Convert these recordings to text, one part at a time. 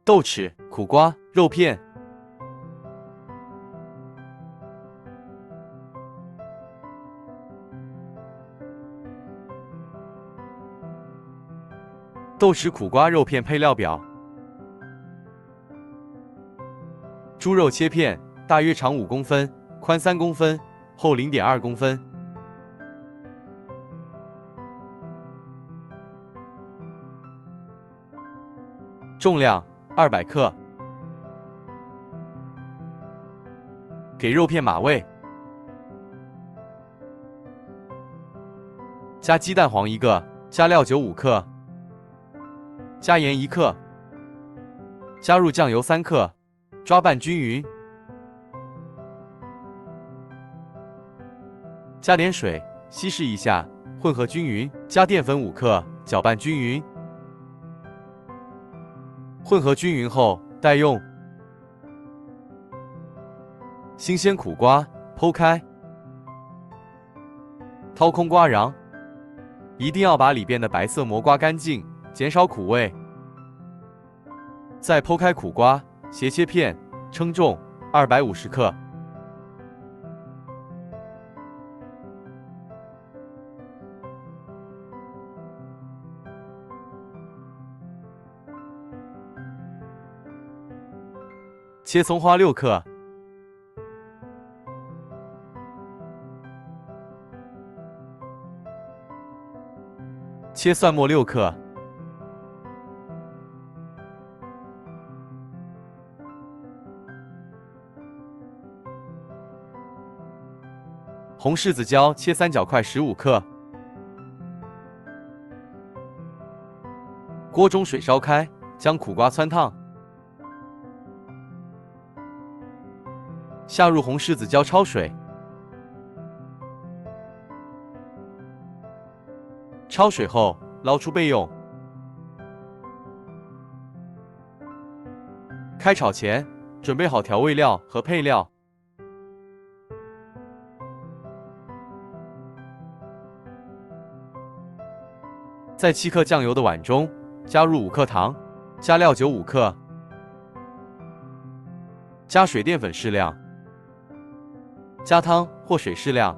豆豉、苦瓜、肉片。豆豉苦瓜肉片配料表：猪肉切片，大约长5公分，宽3公分，厚0.2公分。重量200克。给肉片码味：加鸡蛋黄1个，加料酒5克。加盐1克，加入酱油3克，抓拌均匀。加点水，稀释一下，混合均匀。加淀粉5克，搅拌均匀。混合均匀后，待用。新鲜苦瓜剖开，掏空瓜瓤，一定要把里边的白色膜刮干净，减少苦味。再剖开苦瓜，斜切片，称重250克。切葱花6克。切蒜末6克。红柿子椒切三角块15克。锅中水烧开，将苦瓜汆烫，下入红柿子椒焯水，焯水后捞出备用。开炒前，准备好调味料和配料。在7克酱油的碗中，加入5克糖，加料酒5克，加水淀粉适量，加汤或水适量。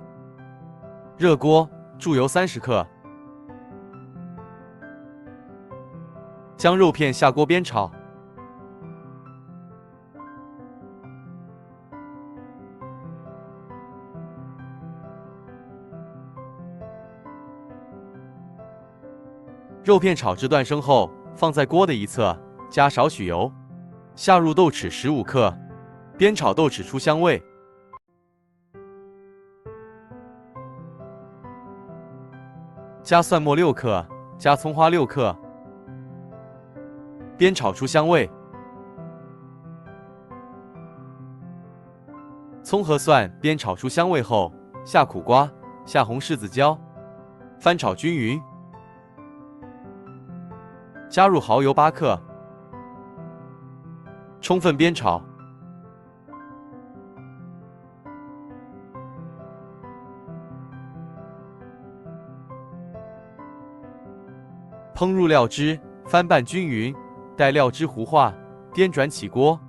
热锅，注油30克，将肉片下锅煸炒。肉片炒至断生后，放在锅的一侧，加少许油，下入豆豉15克，煸炒豆豉出香味。加蒜末6克，加葱花6克，煸炒出香味。葱和蒜煸炒出香味后，下苦瓜，下红柿子椒，翻炒均匀。加入蚝油8克，充分煸炒。烹入料汁，翻拌均匀，待料汁糊化，颠转起锅。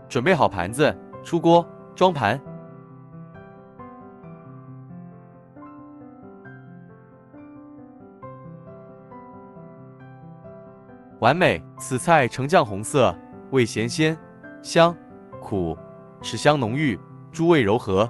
准备好盘子，出锅，装盘。完美，此菜呈酱红色，味咸鲜、香、苦，豉香浓郁，猪味柔和。